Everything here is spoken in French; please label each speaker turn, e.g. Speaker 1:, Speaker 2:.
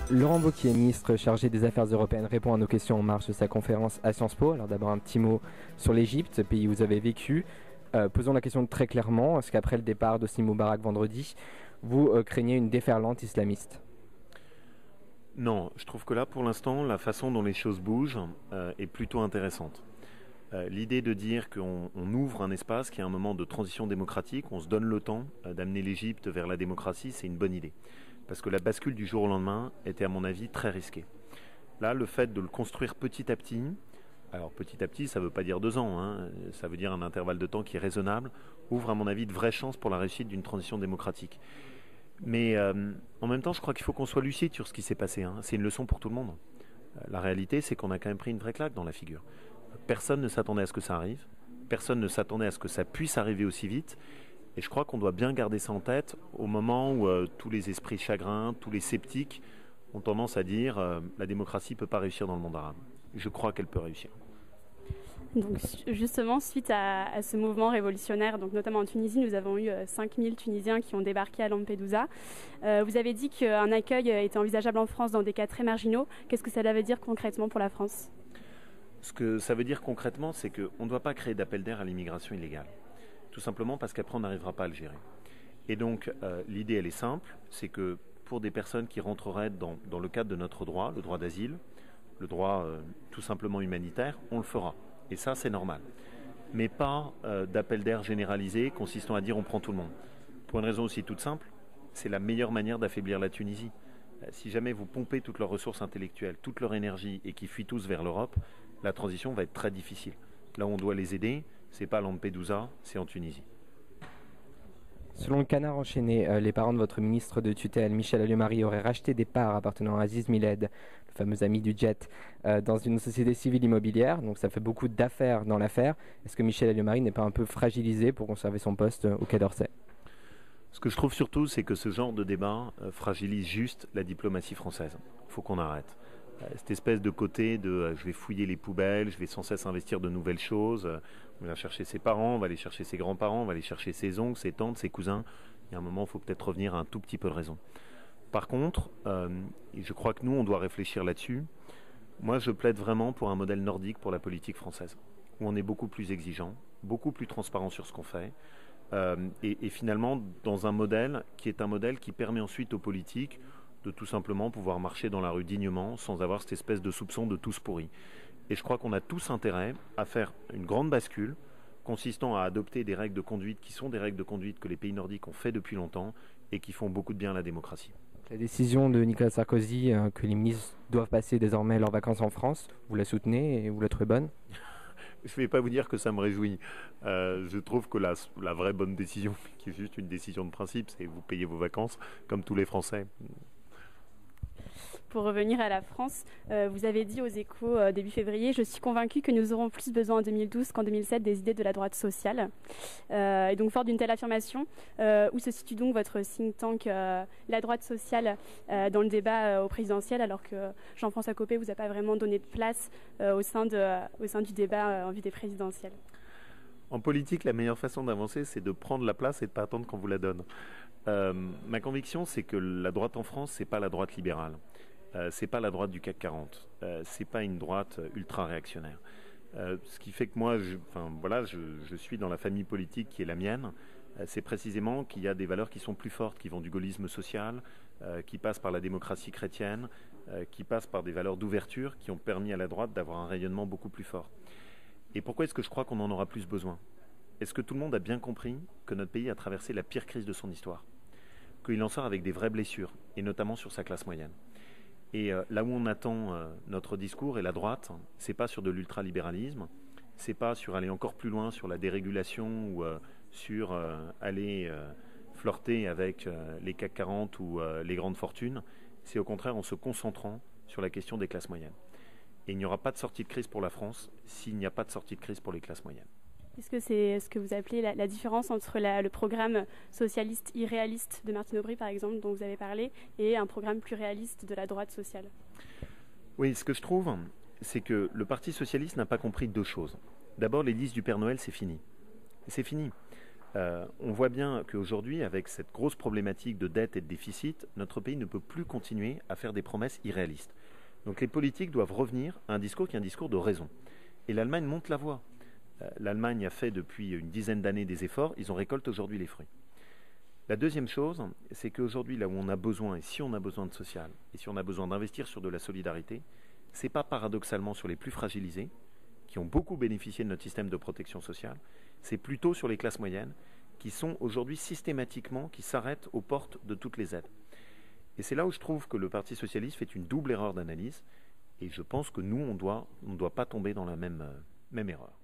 Speaker 1: Laurent Wauquiez, ministre chargé des Affaires européennes, répond à nos questions en marge de sa conférence à Sciences Po. Alors d'abord un petit mot sur l'Égypte, pays où vous avez vécu. Posons la question très clairement, est-ce qu'après le départ d'Hosni Moubarak vendredi, vous craignez une déferlante islamiste ?
Speaker 2: Non, je trouve que là, pour l'instant, la façon dont les choses bougent est plutôt intéressante. L'idée de dire qu'on ouvre un espace qui est un moment de transition démocratique, on se donne le temps d'amener l'Égypte vers la démocratie, c'est une bonne idée. Parce que la bascule du jour au lendemain était à mon avis très risquée. Là, le fait de le construire petit à petit, alors petit à petit ça ne veut pas dire 2 ans, hein, ça veut dire un intervalle de temps qui est raisonnable, ouvre à mon avis de vraies chances pour la réussite d'une transition démocratique. Mais en même temps je crois qu'il faut qu'on soit lucide sur ce qui s'est passé, hein. C'est une leçon pour tout le monde. La réalité c'est qu'on a quand même pris une vraie claque dans la figure. Personne ne s'attendait à ce que ça arrive, personne ne s'attendait à ce que ça puisse arriver aussi vite. Et je crois qu'on doit bien garder ça en tête au moment où tous les esprits chagrins, tous les sceptiques ont tendance à dire la démocratie ne peut pas réussir dans le monde arabe. Je crois qu'elle peut réussir.
Speaker 3: Donc justement, suite à ce mouvement révolutionnaire, donc notamment en Tunisie, nous avons eu 5000 Tunisiens qui ont débarqué à Lampedusa. Vous avez dit qu'un accueil était envisageable en France dans des cas très marginaux. Qu'est-ce que ça veut dire concrètement pour la France ?
Speaker 2: Ce que ça veut dire concrètement, c'est qu'on ne doit pas créer d'appel d'air à l'immigration illégale. Tout simplement parce qu'après on n'arrivera pas à le gérer. Et donc l'idée elle est simple, c'est que pour des personnes qui rentreraient dans le cadre de notre droit, le droit d'asile, le droit tout simplement humanitaire, on le fera. Et ça c'est normal. Mais pas d'appel d'air généralisé consistant à dire on prend tout le monde. Pour une raison aussi toute simple, c'est la meilleure manière d'affaiblir la Tunisie. Si jamais vous pompez toutes leurs ressources intellectuelles, toute leur énergie et qu'ils fuient tous vers l'Europe, la transition va être très difficile. Là où on doit les aider, c'est pas à Lampedusa, c'est en Tunisie.
Speaker 1: Selon le Canard enchaîné, les parents de votre ministre de tutelle, Michel Alliot-Marie, auraient racheté des parts appartenant à Aziz Miled, le fameux ami du Jet, dans une société civile immobilière. Donc ça fait beaucoup d'affaires dans l'affaire. Est-ce que Michel Alliot-Marie n'est pas un peu fragilisé pour conserver son poste au Quai d'Orsay ?
Speaker 2: Ce que je trouve surtout, c'est que ce genre de débat fragilise juste la diplomatie française. Il faut qu'on arrête. Cette espèce de côté de je vais fouiller les poubelles, je vais sans cesse investir de nouvelles choses, on va chercher ses parents, on va aller chercher ses grands-parents, on va aller chercher ses oncles, ses tantes, ses cousins. Il y a un moment, il faut peut-être revenir à un tout petit peu de raison. Par contre, je crois que nous, on doit réfléchir là-dessus. Moi, je plaide vraiment pour un modèle nordique pour la politique française, où on est beaucoup plus exigeant, beaucoup plus transparent sur ce qu'on fait, et finalement dans un modèle qui est un modèle qui permet ensuite aux politiques de tout simplement pouvoir marcher dans la rue dignement sans avoir cette espèce de soupçon de tous pourris. Et je crois qu'on a tous intérêt à faire une grande bascule consistant à adopter des règles de conduite qui sont des règles de conduite que les pays nordiques ont fait depuis longtemps et qui font beaucoup de bien à la démocratie.
Speaker 1: La décision de Nicolas Sarkozy que les ministres doivent passer désormais leurs vacances en France, vous la soutenez et vous la trouvez bonne ?
Speaker 2: Je ne vais pas vous dire que ça me réjouit. Je trouve que la vraie bonne décision, qui est juste une décision de principe, c'est vous payez vos vacances comme tous les Français.
Speaker 3: Pour revenir à la France, vous avez dit aux Échos début février, je suis convaincue que nous aurons plus besoin en 2012 qu'en 2007 des idées de la droite sociale. Et donc, fort d'une telle affirmation, où se situe donc votre think tank, la droite sociale, dans le débat au présidentiel, alors que Jean-François Copé vous a pas vraiment donné de place au sein du débat en vue des présidentielles?
Speaker 2: En politique, la meilleure façon d'avancer, c'est de prendre la place et de ne pas attendre qu'on vous la donne. Ma conviction, c'est que la droite en France, c'est pas la droite libérale. C'est pas la droite du CAC 40. C'est pas une droite ultra-réactionnaire. Ce qui fait que moi, je suis dans la famille politique qui est la mienne. C'est précisément qu'il y a des valeurs qui sont plus fortes, qui vont du gaullisme social, qui passent par la démocratie chrétienne, qui passent par des valeurs d'ouverture qui ont permis à la droite d'avoir un rayonnement beaucoup plus fort. Et pourquoi est-ce que je crois qu'on en aura plus besoin ? Est-ce que tout le monde a bien compris que notre pays a traversé la pire crise de son histoire ? Qu'il en sort avec des vraies blessures, et notamment sur sa classe moyenne. Et là où on attend notre discours et la droite, c'est pas sur de l'ultralibéralisme, c'est pas sur aller encore plus loin sur la dérégulation ou sur aller flirter avec les CAC 40 ou les grandes fortunes, c'est au contraire en se concentrant sur la question des classes moyennes. Et il n'y aura pas de sortie de crise pour la France s'il n'y a pas de sortie de crise pour les classes moyennes.
Speaker 3: Est-ce que c'est ce que vous appelez la différence entre le programme socialiste irréaliste de Martine Aubry, par exemple, dont vous avez parlé, et un programme plus réaliste de la droite sociale ?
Speaker 2: Oui, ce que je trouve, c'est que le Parti socialiste n'a pas compris 2 choses. D'abord, les listes du Père Noël, c'est fini. C'est fini. On voit bien qu'aujourd'hui, avec cette grosse problématique de dette et de déficit, notre pays ne peut plus continuer à faire des promesses irréalistes. Donc les politiques doivent revenir à un discours qui est un discours de raison. Et l'Allemagne monte la voie. L'Allemagne a fait depuis une dizaine d'années des efforts, ils en récoltent aujourd'hui les fruits. La deuxième chose, c'est qu'aujourd'hui, là où on a besoin, et si on a besoin de social, et si on a besoin d'investir sur de la solidarité, ce n'est pas paradoxalement sur les plus fragilisés, qui ont beaucoup bénéficié de notre système de protection sociale, c'est plutôt sur les classes moyennes, qui sont aujourd'hui systématiquement, qui s'arrêtent aux portes de toutes les aides. Et c'est là où je trouve que le Parti socialiste fait une double erreur d'analyse, et je pense que nous, on ne doit pas tomber dans la même erreur.